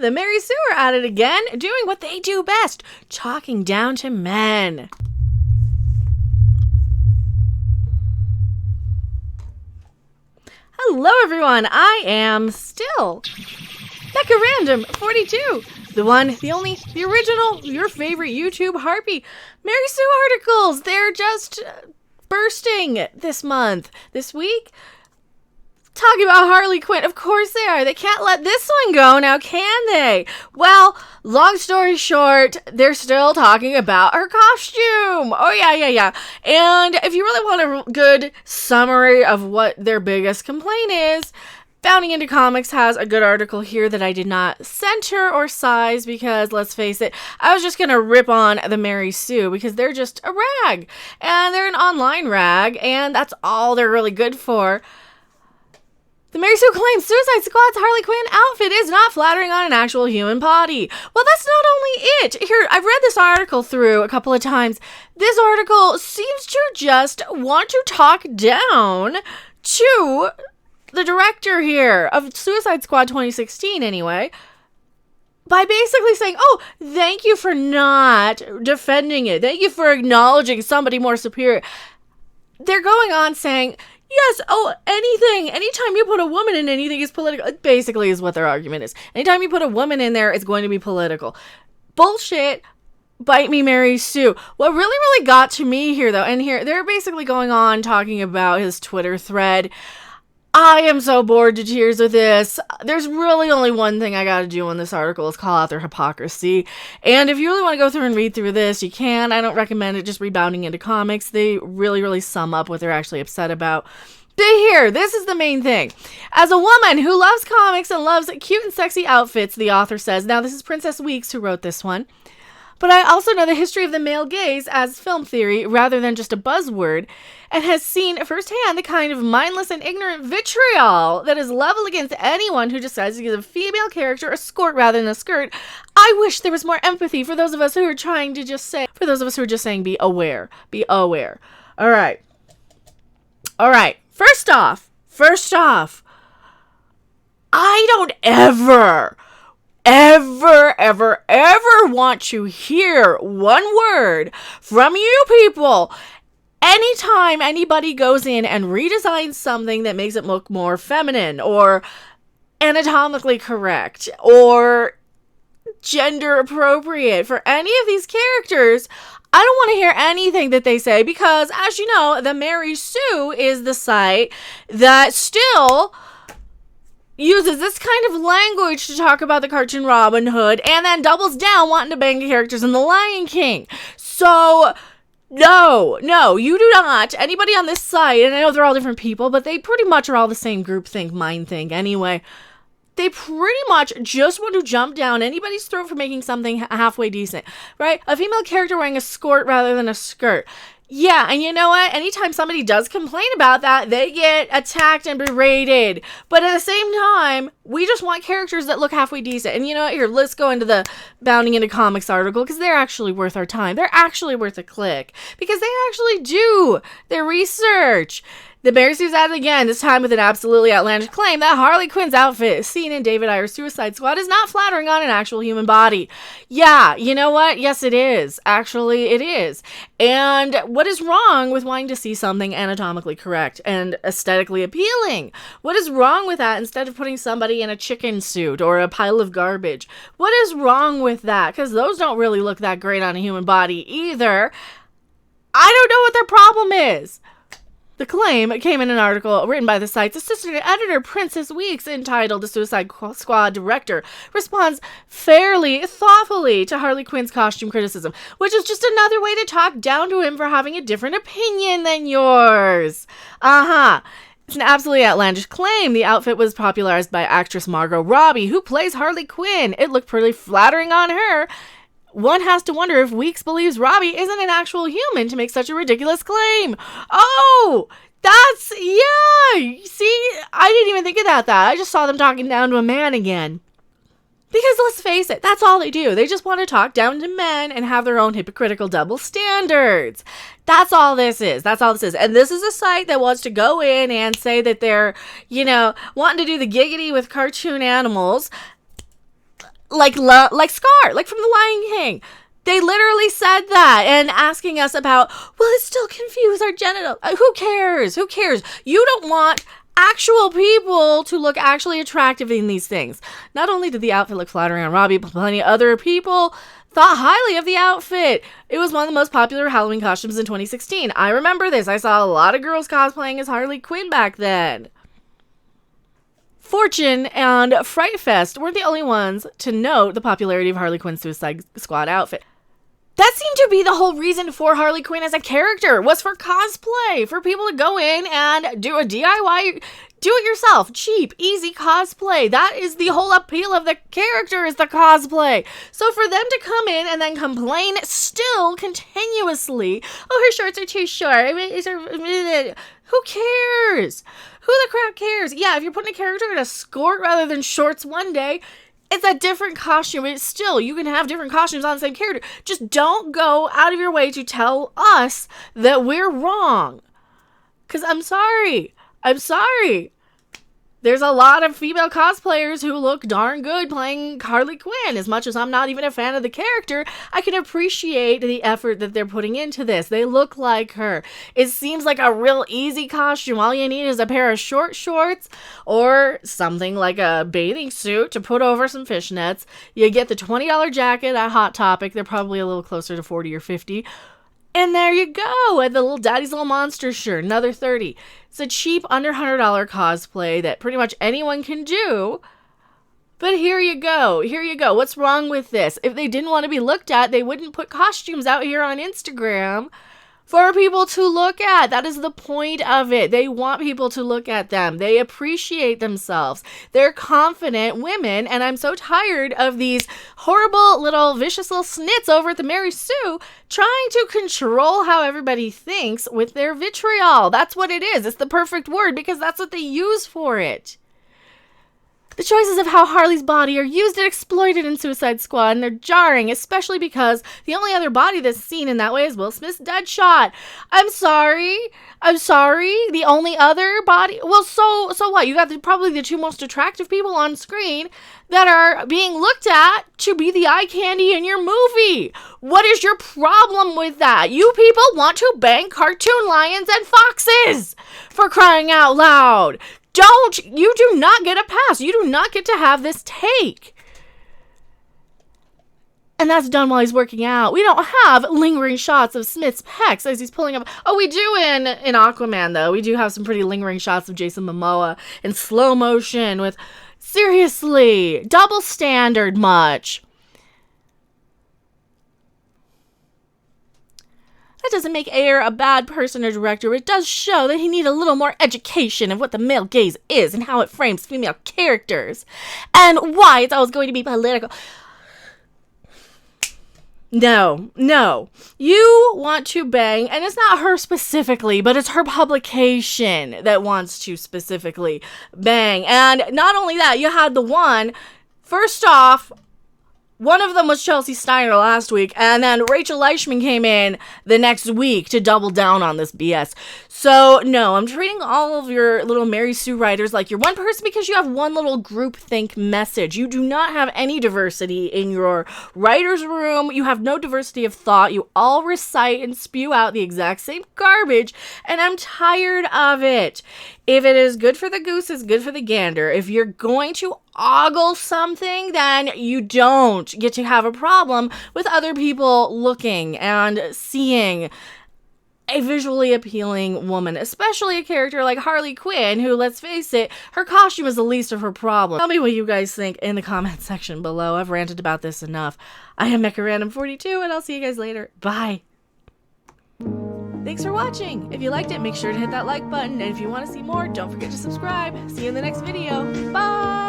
The Mary Sue are at it again, doing what they do best, talking down to men. Hello everyone, I am still Becca Random 42, the one, the only, the original, your favorite YouTube harpy. Mary Sue articles, they're just bursting this month, this week. Talking about Harley Quinn. Of course they are. They can't let this one go now, can they? Well, long story short, they're still talking about her costume. Oh, yeah. And if you really want a good summary of what their biggest complaint is, Bounding Into Comics has a good article here that I did not center or size because, let's face it, I was just going to rip on the Mary Sue because they're just a rag. And they're an online rag, and that's all they're really good for. The Mary Sue claims Suicide Squad's Harley Quinn outfit is not flattering on an actual human body. Well, that's not only it. Here, I've read this article through a couple of times. This article seems to just want to talk down to the director here of Suicide Squad 2016 anyway, by basically saying, oh, thank you for not defending it. Thank you for acknowledging somebody more superior. They're going on saying, yes, anytime you put a woman in anything is political. It basically is what their argument is. Anytime you put a woman in there, it's going to be political. Bullshit. Bite me, Mary Sue. What really got to me here, though, and here, they're basically going on talking about his Twitter thread. I am so bored to tears with this. There's really only one thing I gotta do in this article is call out their hypocrisy. And if you really want to go through and read through this, you can. I don't recommend it. Just rebounding into comics. They really sum up what they're actually upset about. But here, this is the main thing. As a woman who loves comics and loves cute and sexy outfits, the author says, now this is Princess Weeks who wrote this one, but I also know the history of the male gaze as film theory rather than just a buzzword, and has seen firsthand the kind of mindless and ignorant vitriol that is leveled against anyone who decides to give a female character a skirt rather than a skirt. I wish there was more empathy for those of us who are trying to just say, for those of us who are just saying, be aware. All right. First off, I don't ever want to hear one word from you people anytime anybody goes in and redesigns something that makes it look more feminine or anatomically correct or gender appropriate for any of these characters. I don't want to hear anything that they say because, as you know, the Mary Sue is the site that still uses this kind of language to talk about the cartoon Robin Hood and then doubles down wanting to bang characters in The Lion King. So, no, you do not. Anybody on this site, and I know they're all different people, but they pretty much are all the same groupthink, mindthink anyway. They pretty much just want to jump down anybody's throat for making something halfway decent, right? A female character wearing a skirt rather than a skirt. Yeah, and you know what? Anytime somebody does complain about that, they get attacked and berated. But at the same time, we just want characters that look halfway decent. And you know what? Here, let's go into the Bounding Into Comics article because they're actually worth our time. They're actually worth a click because they actually do their research. The Mary Sue's at it again, this time with an absolutely outlandish claim that Harley Quinn's outfit seen in David Ayer's Suicide Squad is not flattering on an actual human body. Yeah, you know what? Yes, it is. Actually, it is. And what is wrong with wanting to see something anatomically correct and aesthetically appealing? What is wrong with that instead of putting somebody in a chicken suit or a pile of garbage? What is wrong with that? Because those don't really look that great on a human body either. I don't know what their problem is. The claim came in an article written by the site's assistant editor, Princess Weeks, entitled "The Suicide Squad Director Responds Fairly Thoughtfully to Harley Quinn's Costume Criticism," which is just another way to talk down to him for having a different opinion than yours. It's an absolutely outlandish claim. The outfit was popularized by actress Margot Robbie, who plays Harley Quinn. It looked pretty flattering on her. One has to wonder if Weeks believes Robbie isn't an actual human to make such a ridiculous claim. Oh, yeah. See, I didn't even think about that. I just saw them talking down to a man again. Because let's face it, that's all they do. They just want to talk down to men and have their own hypocritical double standards. That's all this is. And this is a site that wants to go in and say that they're, wanting to do the giggity with cartoon animals. like Scar, like from The Lion King. They literally said that and asking us about, will it still confuse our genital? Who cares? Who cares? You don't want actual people to look actually attractive in these things. Not only did the outfit look flattering on Robbie, but plenty of other people thought highly of the outfit. It was one of the most popular Halloween costumes in 2016. I remember this. I saw a lot of girls cosplaying as Harley Quinn back then. Fortune and Fright Fest weren't the only ones to note the popularity of Harley Quinn's Suicide Squad outfit. That seemed to be the whole reason for Harley Quinn as a character, was for cosplay, for people to go in and do a DIY, do-it-yourself, cheap, easy cosplay. That is the whole appeal of the character, is the cosplay. So for them to come in and then complain still continuously, oh, her shorts are too short, who cares? Who the crap cares? Yeah, if you're putting a character in a skirt rather than shorts one day, it's a different costume. It's still, you can have different costumes on the same character. Just don't go out of your way to tell us that we're wrong. Because I'm sorry. There's a lot of female cosplayers who look darn good playing Harley Quinn. As much as I'm not even a fan of the character, I can appreciate the effort that they're putting into this. They look like her. It seems like a real easy costume. All you need is a pair of short shorts or something like a bathing suit to put over some fishnets. You get the $20 jacket at Hot Topic. They're probably a little closer to 40 or 50. And there you go, and the little Daddy's Little Monster shirt, another 30. It's a cheap, under $100 cosplay that pretty much anyone can do. But here you go. What's wrong with this? If they didn't want to be looked at, they wouldn't put costumes out here on Instagram for people to look at. That is the point of it. They want people to look at them. They appreciate themselves. They're confident women, and I'm so tired of these horrible little vicious little snits over at the Mary Sue trying to control how everybody thinks with their vitriol. That's what it is. It's the perfect word because that's what they use for it. The choices of how Harley's body are used and exploited in Suicide Squad, and they're jarring, especially because the only other body that's seen in that way is Will Smith's Deadshot. I'm sorry. The only other body... Well, so what? You got probably the two most attractive people on screen that are being looked at to be the eye candy in your movie. What is your problem with that? You people want to bang cartoon lions and foxes, for crying out loud. You do not get a pass. You do not get to have this take. And that's done while he's working out. We don't have lingering shots of Smith's pecs as he's pulling up. Oh, we do in Aquaman, though. We do have some pretty lingering shots of Jason Momoa in slow motion with, seriously, double standard much. That doesn't make Ayer a bad person or director. It does show that he needs a little more education of what the male gaze is and how it frames female characters. And why it's always going to be political. No. You want to bang, and it's not her specifically, but it's her publication that wants to specifically bang. And not only that, you had the one, first off, one of them was Chelsea Steiner last week, and then Rachel Leischman came in the next week to double down on this BS. So, no, I'm treating all of your little Mary Sue writers like you're one person because you have one little groupthink message. You do not have any diversity in your writer's room. You have no diversity of thought. You all recite and spew out the exact same garbage, and I'm tired of it. If it is good for the goose, it's good for the gander. If you're going to ogle something, then you don't get to have a problem with other people looking and seeing a visually appealing woman, especially a character like Harley Quinn, who, let's face it, her costume is the least of her problem. Tell me what you guys think in the comment section below. I've ranted about this enough. I am MechaRandom42, and I'll see you guys later. Bye. Thanks for watching. If you liked it, make sure to hit that like button, and if you want to see more, don't forget to subscribe. See you in the next video. Bye!